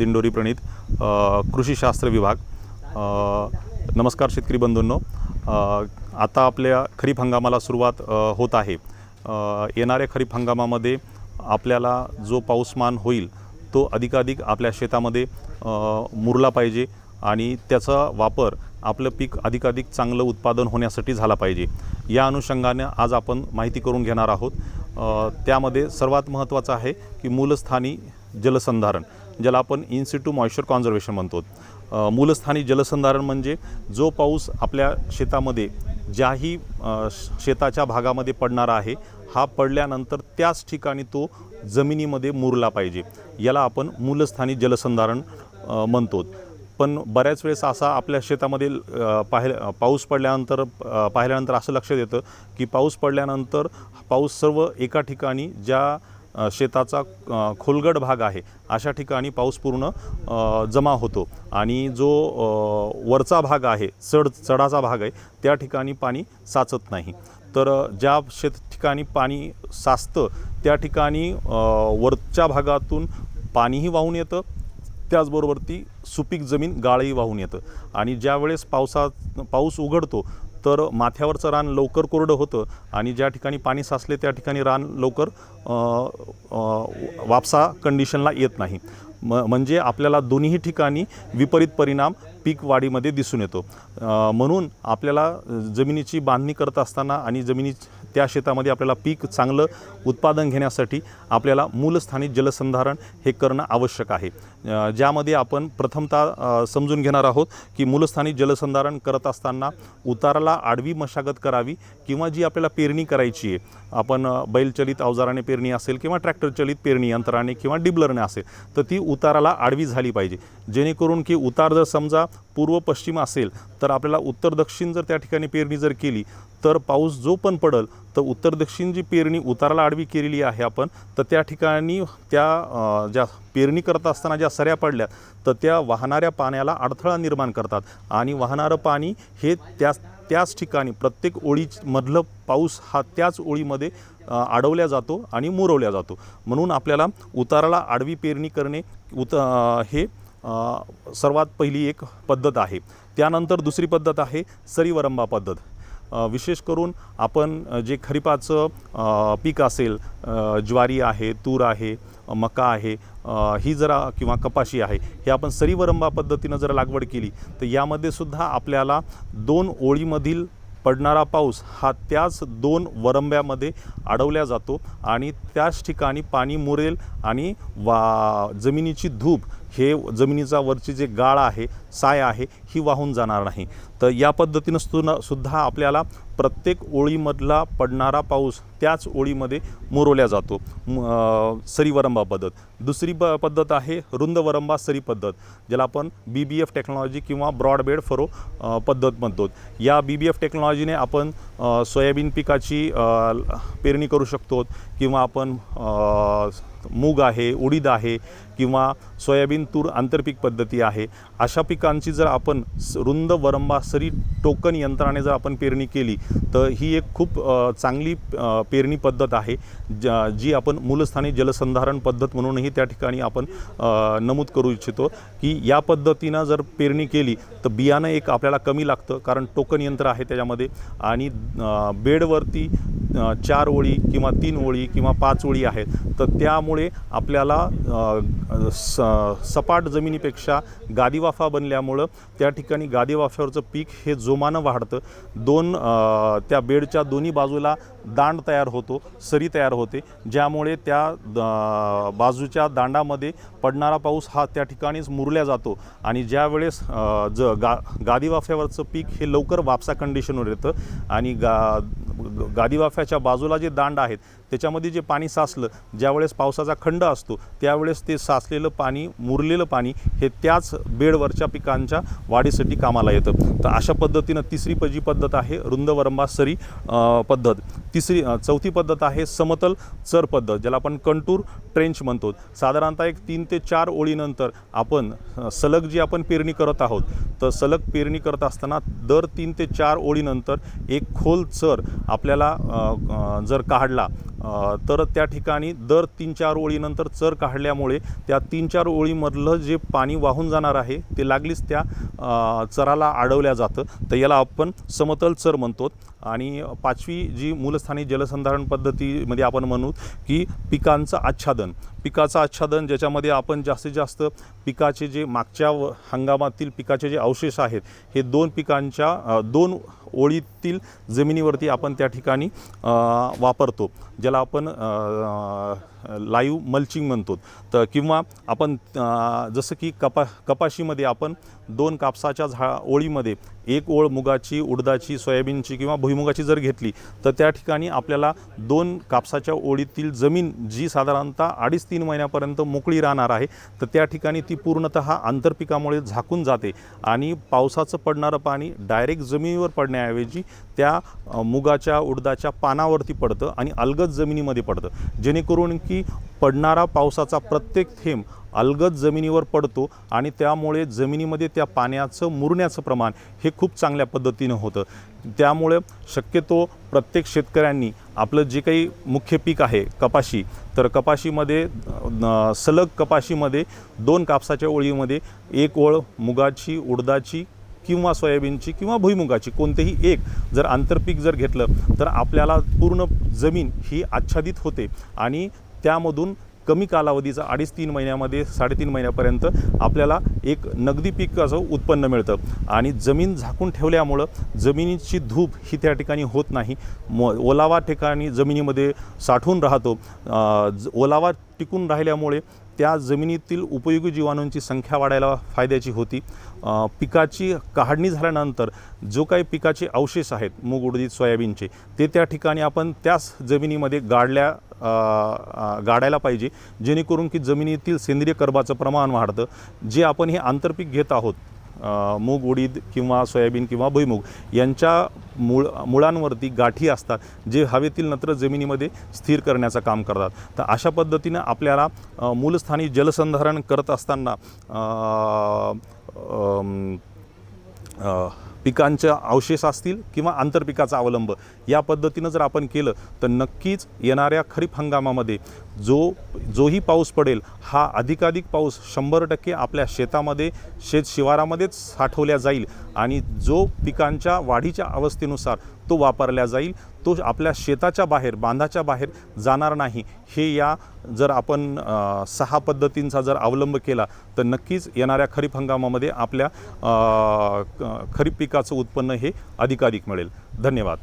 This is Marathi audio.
दिंडोरी प्रणित कृषीशास्त्र विभाग। नमस्कार शेतकरी बंधूंनो, आता आपल्या खरीप हंगामाला सुरुवात होत आहे। येणाऱ्या खरीप हंगामामध्ये आपल्याला जो पाऊसमान होईल तो अधिकाधिक आपल्या शेतामध्ये मुरला पाहिजे आणि त्याचा वापर आपलं पीक अधिकाधिक चांगलं उत्पादन होण्यासाठी झाला पाहिजे। या अनुषंगाने आज आपण माहिती करून घेणार आहोत। त्यामध्ये सर्वात महत्त्वाचं आहे की मूलस्थानी जलसंधारण, ज्याला आपण इन सिटू मॉइश्चर कॉन्झर्वेशन म्हणतो। मूलस्थानी जलसंधारण म्हणजे जो पाऊस आपल्या शेतामध्ये ज्याही शेताच्या भागामध्ये पडणारा आहे, हा पडल्यानंतर त्याच ठिकाणी तो जमिनीमध्ये मुरला पाहिजे। याला आपण मूलस्थानी जलसंधारण म्हणतो। पण बऱ्याच वेळेस असा आपल्या शेतामध्ये पाऊस पाहिल्यानंतर असं लक्षात येतं की पाऊस पडल्यानंतर पाऊस सर्व एका ठिकाणी ज्या शेताचा खोलगट भाग आहे अशा ठिकाणी पाऊस पूर्ण जमा होतो आणि जो वरचा भाग आहे, चढाचा भाग आहे, त्या ठिकाणी पाणी साचत नाही। तर ज्या ठिकाणी पाणी साचतं त्या ठिकाणी वरच्या भागातून पाणीही वाहून येतं, त्याचबरोबर ती सुपीक जमीन गाळही वाहून येतं आणि ज्या वेळेस पाऊस उघडतो तर माथ्यावरचं रान लवकर कोरडं होतं आणि ज्या ठिकाणी पाणी साचले त्या ठिकाणी रान लवकर वापसा कंडिशनला येत नाही। म्हणजे आपल्याला दोन्ही ठिकाणी विपरीत परिणाम पीक वाढीमध्ये दिसून येतो। म्हणून आपल्याला जमिनीची बांधणी करत असताना आणि त्या शेतामध्ये आपल्याला पीक चांगलं उत्पादन घेण्यासाठी आपल्याला मूलस्थानी जलसंधारण हे करणं आवश्यक आहे। ज्यामध्ये आपण प्रथमतः समजून घेणार आहोत की मूलस्थानी जलसंधारण करत असताना उताराला आडवी मशागत करावी किंवा जी आपल्याला पेरणी करायची आहे, आपण बैलचलित अवजाराने पेरणी असेल किंवा ट्रॅक्टरचलित पेरणी यंत्राने किंवा डिबलरने असेल तर ती उताराला आडवी झाली पाहिजे, जेणेकरून की उतार जर समजा पूर्व पश्चिम असेल तर आपल्याला उत्तर दक्षिण जर त्या ठिकाणी पेरणी जर केली तर पाऊस जो पण पडल तर उत्तर दक्षिण जी पेरणी उताराला आडवी केलेली आहे आपण, तर त्या ठिकाणी त्या ज्या पेरणी करत असताना ज्या सऱ्या पडल्या तर त्या वाहणाऱ्या पाण्याला अडथळा निर्माण करतात आणि वाहणारं पाणी हे त्याच ठिकाणी प्रत्येक ओळीमधलं पाऊस हा त्याच ओळीमध्ये अडवल्या जातो आणि मुरवल्या जातो। म्हणून आपल्याला उताराला आडवी पेरणी करणे हे सर्वात पहिली एक पद्धत आहे। त्यानंतर दुसरी पद्धत आहे सरीवरंबा पद्धत। विशेष करून आपण जे खरीपाचं पीक असेल, ज्वारी आहे, तूर आहे, मका आहे, ही जरा किंवा कपाशी आहे, हे आपण सरीवरंबा पद्धतीनं जर लागवड केली तर यामध्ये सुद्धा आपल्याला दोन ओळीमधील पडणारा पाऊस हा त्याच दोन वरंब्यामध्ये अडवल्या जातो आणि त्याच ठिकाणी पाणी मुरेल आणि जमिनीची धूप हे जमिनीचा वरची जे गाळ आहे, साय आहे, ही वाहून जाणार नाही। तर या पद्धतीनं सुद्धा आपल्याला प्रत्येक ओळीमधला पडणारा पाऊस त्याच ओळीमध्ये मुरवल्या जातो, सरीवरंबा पद्धत। दुसरी पद्धत आहे रुंदवरंबा सरी पद्धत, ज्याला आपण BBF टेक्नॉलॉजी किंवा ब्रॉडबेड फरो पद्धत म्हणतो। या BBF टेक्नॉलॉजीने आपण सोयाबीन पिकाची पेरणी करू शकतो किंवा आपण मूग आहे, उडीद आहे किंवा सोयाबीन तूर आंतरपीक पद्धती आहे, अशा पिकांची जर आपण रुंद वरंबा सरी टोकन यंत्राने जर आपण पेरणी केली तर ही एक खूप चांगली पेरणी पद्धत आहे, जी आपण मूलस्थानी जलसंधारण पद्धत म्हणूनही त्या ठिकाणी आपण नमूद करू इच्छितो की या पद्धतीनं जर पेरणी केली तर बियाणं एक आपल्याला कमी लागतं, कारण टोकन यंत्र आहे त्याच्यामध्ये आणि बेडवरती 4 ओळी किंवा 3 ओळी किंवा 5 ओळी आहेत, तर त्यामुळे आपल्याला सपाट जमिनीपेक्षा गादीवाफा बनल्यामुळं त्या ठिकाणी गादीवाफ्यावरचं पीक हे जोमानं वाढतं। त्या बेडच्या दोन्ही बाजूला दांड तयार होतो, सरी तयार होते, ज्यामुळे त्या बाजूच्या दांडामध्ये पडणारा पाऊस हा त्या ठिकाणीच मुरल्या जातो आणि ज्या वेळेस गादीवाफ्यावरचं पीक हे लवकर वापसा कंडिशनवर येतं आणि गादीवाफ्याच्या बाजूला जे दांड आहेत त्याच्यामध्ये जे पाणी साचलं, ज्यावेळेस पावसाचा खंड असतो त्यावेळेस ते साचलेलं पाणी, मुरलेलं पाणी हे त्याच बेडवरच्या पिकांच्या वाढीसाठी कामाला येतं। तर अशा पद्धतीनं तिसरी पद्धत आहे रुंदवरंबा सरी पद्धत। चौथी पद्धत आहे समतल चर पद्धत, ज्याला आपण कंटूर ट्रेंच म्हणतो। साधारणतः एक 3 ते 4 ओळीनंतर आपण सलग जी आपण पेरणी करत आहोत, तर सलग पेरणी करत असताना दर 3 ते 4 ओळीनंतर एक खोल चर आपल्याला जर काढला तर त्या ठिकाणी दर 3-4 ओळीनंतर चर काढल्यामुळे त्या 3-4 ओळीमधलं जे पाणी वाहून जाणार आहे ते लागलीच त्या चराला अडवल्या जातं. तर याला आपण समतल चर म्हणतो. आणि 5वी जी मूलस्थानी जलसंधारण पद्धतीमध्ये आपण म्हणू की पिकांचं पिकाचं आच्छादन, ज्याच्यामध्ये आपण जास्तीत जास्त पिकाचे जे मागच्या हंगामातील पिकाचे जे अवशेष आहेत हे 2 पिकांच्या 2 ओळीतील जमिनीवरती आपण त्या ठिकाणी वापरतो, ज्याला आपण लाईव्ह मल्चिंग म्हणतो. तर किंवा आपण जसं की कपाशीमध्ये आपण 2 कापसाच्या ओळीमध्ये 1 ओळ मुगाची, उडदाची, सोयाबीनची किंवा भुईमुगाची जर घेतली तर त्या ठिकाणी आपल्याला 2 कापसाच्या ओळीतील जमीन जी साधारणतः 2.5-3 महिन्यापर्यंत मोकळी राहणार आहे, तर त्या ठिकाणी ती पूर्णतः आंतरपिकामुळे झाकून जाते आणि पावसाचं पडणारं पाणी डायरेक्ट जमिनीवर पडण्याऐवजी त्या मुगाच्या, उडदाच्या पानावरती पडतं आणि अलगद जमिनीमध्ये पडतं, जेणेकरून की पडणारा पावसाचा प्रत्येक थेंब अलगद जमिनीवर पडतो आणि त्यामुळे जमिनीमध्ये त्या पाण्याचं मुरण्याचं प्रमाण हे खूप चांगल्या पद्धतीनं होतं. त्यामुळे शक्यतो प्रत्येक शेतकऱ्यांनी आपलं जे काही मुख्य पीक आहे कपाशी, तर कपाशीमध्ये सलग कपाशीमध्ये 2 कापसाच्या ओळीमध्ये 1 ओळ मुगाची, उडदाची किंवा सोयाबीनची किंवा भुईमुगाची कोणतेही एक जर आंतरपीक जर घेतलं तर आपल्याला पूर्ण जमीन ही आच्छादित होते आणि त्यामधून कमी कालावधीचा 2.5-3 महिन्यामध्ये 3.5 महिन्यापर्यंत आपल्याला एक नगदी पिकाचं उत्पन्न मिळतं. आणि जमीन झाकून ठेवल्यामुळं जमिनीची धूप ही त्या ठिकाणी होत नाही, ओलावा ठिकाणी जमिनीमध्ये साठून राहतो. ओलावा टिकून राहिल्यामुळे त्या जमिनीतील उपयोगी जीवाणूंची संख्या वाढायला फायद्याची होती. पिकाची काढणी झाल्यानंतर जो काही पिकाचे अवशेष आहेत मूग, उडीद, सोयाबीनचे, ते त्या ठिकाणी आपण त्याच जमिनीमध्ये गाडायला पाहिजे, जेणेकरून की जमिनीतील सेंद्रिय कर्बाचं प्रमाण वाढतं. जे आपण हे आंतरपीक घेत आहोत मूग, उडीद किंवा सोयाबीन किंवा भुईमुग यांच्या मुळांवरती गाठी असतात, जे हवेतील नत्र जमिनीमध्ये स्थिर करण्याचं काम करतात. तर अशा पद्धतीनं आपल्याला मूलस्थानी जलसंधारण करत असताना पिकांचे अवशेष असतील किंवा आंतरपिकाचा अवलंब या पद्धतीनं जर आपण केलं तर नक्कीच येणाऱ्या खरीप हंगामामध्ये जोही पाऊस पडेल हा अधिकाधिक पाऊस 100% आपल्या शेतामध्ये, शिवारामध्येच साठवल्या जाईल आणि जो पिकांच्या वाढीच्या अवस्थेनुसार तो वापरला जाईल, तो आपल्या शेताच्या बाहेर, बांधाच्या बाहेर जाणार नाही. हे या जर आपण 6 पद्धतींचा जर अवलंब केला तर नक्कीच येणाऱ्या खरीप हंगामामध्ये आपल्या खरीप पिकाचं उत्पन्न हे अधिकाधिक मिळेल. धन्यवाद.